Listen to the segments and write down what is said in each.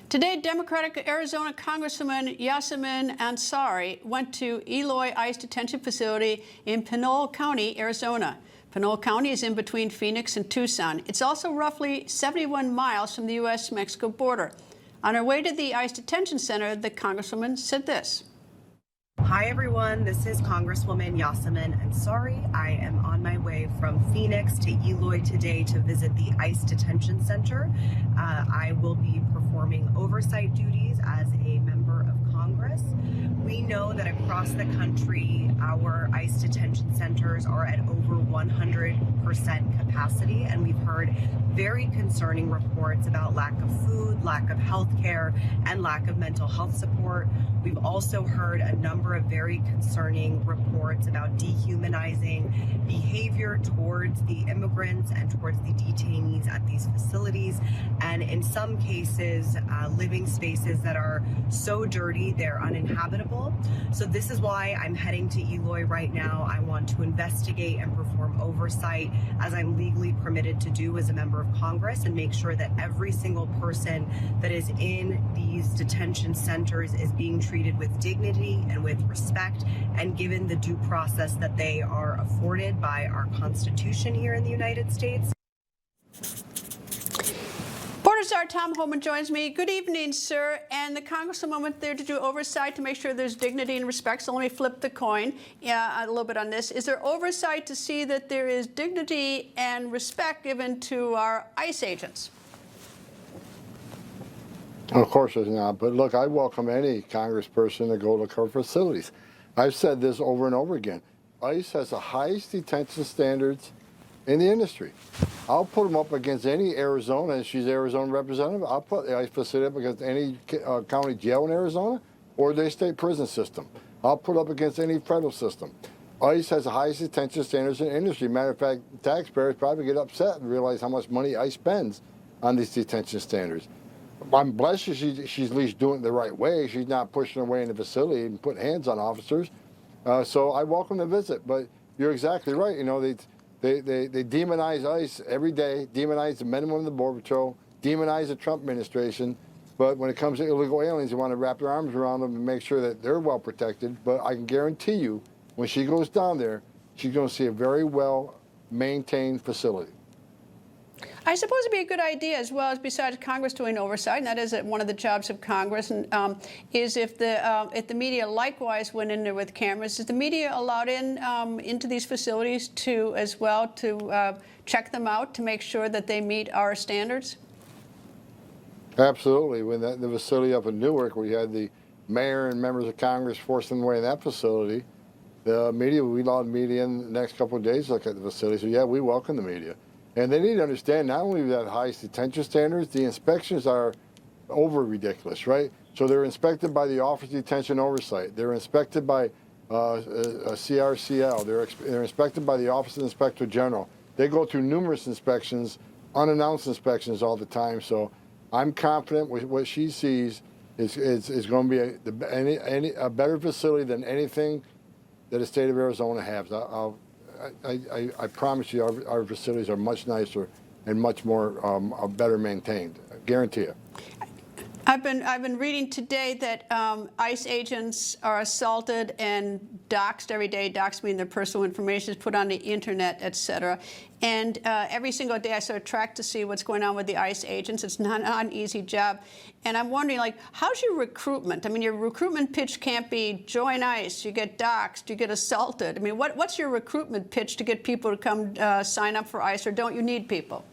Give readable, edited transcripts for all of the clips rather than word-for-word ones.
Today, Democratic Arizona Congresswoman Yasamin Ansari went to Eloy ICE detention facility in Pinole County, Arizona. Pinole County is in between Phoenix and Tucson. It's also roughly 71 miles from the U.S.-Mexico border. On her way to the ICE detention center, the Congresswoman said this. Hi everyone, this is Congresswoman Yasamin Ansari. I am on my way from Phoenix to Eloy today to visit the ICE detention center. I will be performing oversight duties as a member of Congress. We know that across the country, our ICE detention centers are at over 100% capacity, and we've heard very concerning reports about lack of food, lack of health care, and lack of mental health support. We've also heard a number of very concerning reports about dehumanizing behavior towards the immigrants and towards the detainees at these facilities, and in some cases, living spaces that are so dirty they're uninhabitable. So this is why I'm heading to Eloy right now. I want to investigate and perform oversight as I'm legally permitted to do as a member of Congress, and make sure that every single person that is in these detention centers is being treated with dignity and with respect, and given the due process that they are afforded by our Constitution here in the United States. Czar Tom Homan joins me. Good evening, sir. And the Congresswoman went there to do oversight to make sure there's dignity and respect. So let me flip the coin a little bit on this. Is there oversight to see that there is dignity and respect given to our ICE agents? Of course there's not. But look, I welcome any congressperson to go to our facilities. I've said this over and over again. ICE has the highest detention standards in the industry. I'll put them up against any Arizona, and she's Arizona representative. I'll put the ICE facility up against any county jail in Arizona or their state prison system. I'll put up against any federal system. ICE has the highest detention standards in the industry. Matter of fact, taxpayers probably get upset and realize how much money ICE spends on these detention standards. I'm blessed she's at least doing it the right way. She's not pushing her way in the facility and putting hands on officers. So I welcome the visit. But you're exactly right. You know, they demonize ICE every day, demonize the men and women of the Border Patrol, demonize the Trump administration. But when it comes to illegal aliens, they want to wrap their arms around them and make sure that they're well protected. But I can guarantee you, when she goes down there, she's going to see a very well-maintained facility. I suppose it'd be a good idea, as well as besides Congress doing oversight, and that is one of the jobs of Congress, and is if the media likewise went in there with cameras. Is the media allowed into these facilities to check them out to make sure that they meet our standards? Absolutely. When the facility up in Newark, where you had the mayor and members of Congress forcing their way in that facility, the media, we allowed media in the next couple of days to look at the facility. So yeah, we welcome the media. And they need to understand, not only do we have the highest detention standards, the inspections are over ridiculous, right? So they're inspected by the Office of Detention Oversight. They're inspected by CRCL. They're inspected by the Office of the Inspector General. They go through numerous inspections, unannounced inspections all the time. So I'm confident with what she sees is going to be a better facility than anything that the state of Arizona has. I promise you, our facilities are much nicer and much more better maintained. I guarantee you. I've been reading today that ICE agents are assaulted and doxxed every day. Doxxed mean their personal information is put on the internet, et cetera. And every single day I sort of track to see what's going on with the ICE agents. It's not an easy job. And I'm wondering, like, how's your recruitment? I mean, your recruitment pitch can't be join ICE, you get doxxed, you get assaulted. I mean, what's your recruitment pitch to get people to come sign up for ICE, or don't you need people?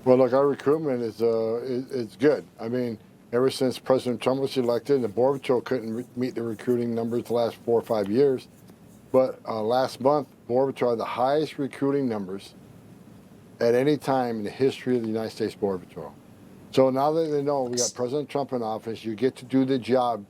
Well, look, our recruitment is good. I mean, ever since President Trump was elected, the Border Patrol couldn't meet the recruiting numbers the last 4 or 5 years. But last month, Border Patrol had the highest recruiting numbers at any time in the history of the United States Border Patrol. So now that they know we got President Trump in office, you get to do the job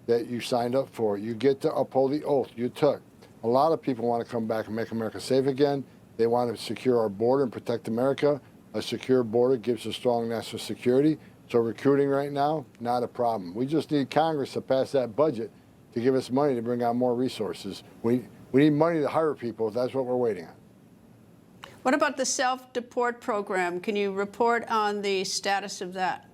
that you signed up for. You get to uphold the oath you took. A lot of people want to come back and make America safe again. They want to secure our border and protect America. A secure border gives us strong national security. So recruiting right now, not a problem. We just need Congress to pass that budget to give us money to bring out more resources. We need money to hire people. That's what we're waiting on. What about the SelfDeport program? Can you report on the status of that?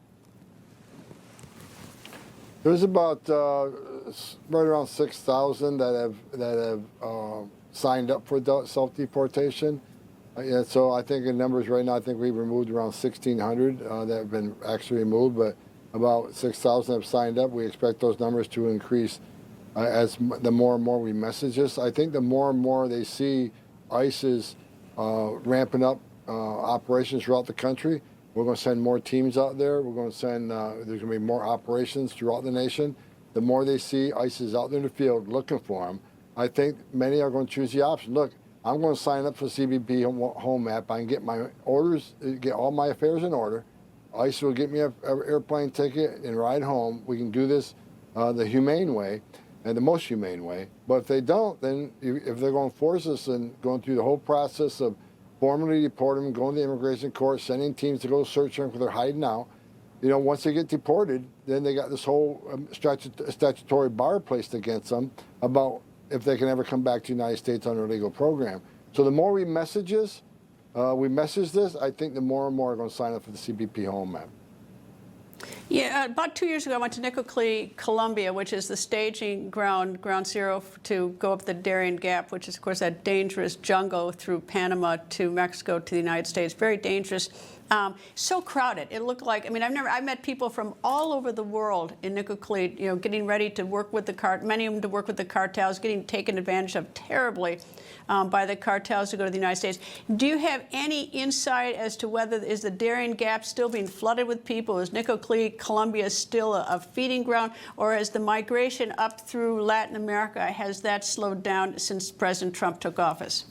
There's about right around 6,000 that have signed up for self-deportation. Yeah, so I think in numbers right now, I think we've removed around 1,600 that have been actually removed, but about 6,000 have signed up. We expect those numbers to increase as the more and more we message this. I think the more and more they see ICE is ramping up operations throughout the country. We're going to send more teams out there. We're going to send, there's going to be more operations throughout the nation. The more they see ICE is out there in the field looking for them, I think many are going to choose the option. Look, I'm going to sign up for CBP Home app. I can get my orders, get all my affairs in order. ICE will get me an airplane ticket and ride home. We can do this the humane way and the most humane way. But if they don't, then if they're going to force us and going through the whole process of formally deporting them, going to the immigration court, sending teams to go search them because they're hiding out, you know, once they get deported, then they got this whole statutory bar placed against them about if they can ever come back to the United States under a legal program. So the more we message this, I think the more and more are going to sign up for the CBP Home app. Yeah, about 2 years ago, I went to Nicoclí, Colombia, which is the staging ground zero to go up the Darian Gap, which is, of course, that dangerous jungle through Panama to Mexico to the United States. Very dangerous. So crowded. It looked like, I mean, I met people from all over the world in Nicoclí, you know, getting ready to work with many of them to work with the cartels, getting taken advantage of terribly by the cartels to go to the United States. Do you have any insight as to whether is the Darian Gap still being flooded with people? Is Nicoclí, Colombia still a feeding ground? Or has the migration up through Latin America, has that slowed down since President Trump took office?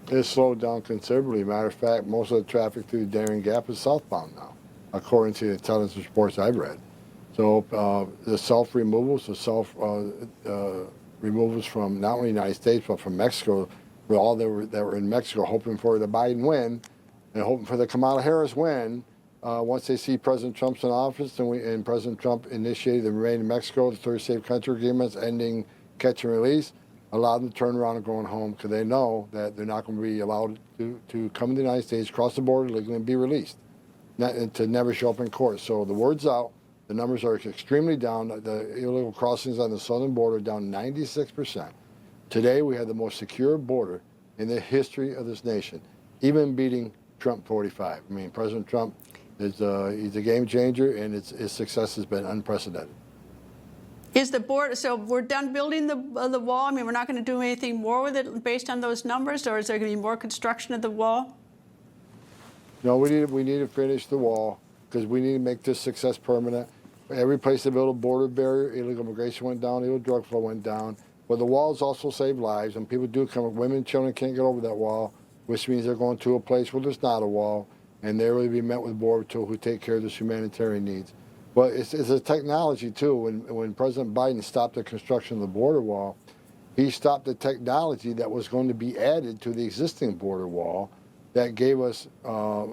It's slowed down considerably. Matter of fact, most of the traffic through the Darian Gap is southbound now, according to the intelligence reports I've read. So the self-removals, removals from not only the United States, but from Mexico, with all that were in Mexico hoping for the Biden win and hoping for the Kamala Harris win. Once they see President Trump's in office and President Trump initiated the Remain in Mexico, the third safe country agreements, ending catch and release, allowed them to turn around and going home because they know that they're not going to be allowed to come to the United States, cross the border legally, and be released, and to never show up in court. So the word's out. The numbers are extremely down. The illegal crossings on the southern border are down 96%. Today, we have the most secure border in the history of this nation, even beating Trump 45. I mean, President Trump he's a game changer, and his success has been unprecedented. Is the border, so we're done building the wall? I mean, we're not going to do anything more with it based on those numbers, or is there going to be more construction of the wall? No, we need to finish the wall because we need to make this success permanent. Every place they built a border barrier, illegal immigration went down, illegal drug flow went down. But the walls also save lives, and people do come. Women and children can't get over that wall, which means they're going to a place where there's not a wall, and they will be met with Border Patrol who take care of this humanitarian needs. But it's a technology, too. When President Biden stopped the construction of the border wall, he stopped the technology that was going to be added to the existing border wall that gave us a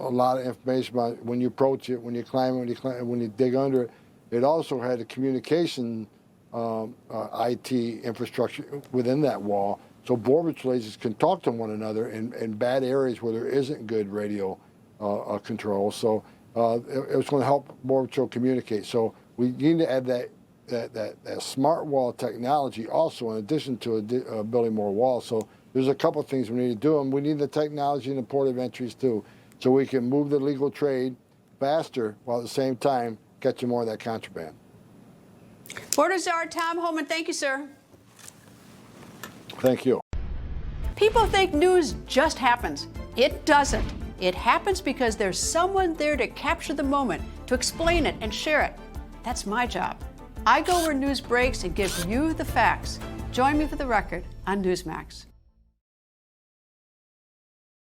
lot of information about when you approach it, when you climb it, when you dig under it. It also had a communication IT infrastructure within that wall, so Border Patrol agents can talk to one another in bad areas where there isn't good radio control. So it was going to help Border Patrol communicate. So we need to add that smart wall technology also in addition to building more walls. So there's a couple of things we need to do, and we need the technology in the port of entries too, so we can move the legal trade faster while at the same time catching more of that contraband. Border Czar Tom Homan, thank you, sir. Thank you. People think news just happens. It doesn't. It happens because there's someone there to capture the moment, to explain it and share it. That's my job. I go where news breaks and give you the facts. Join me for The Record on Newsmax.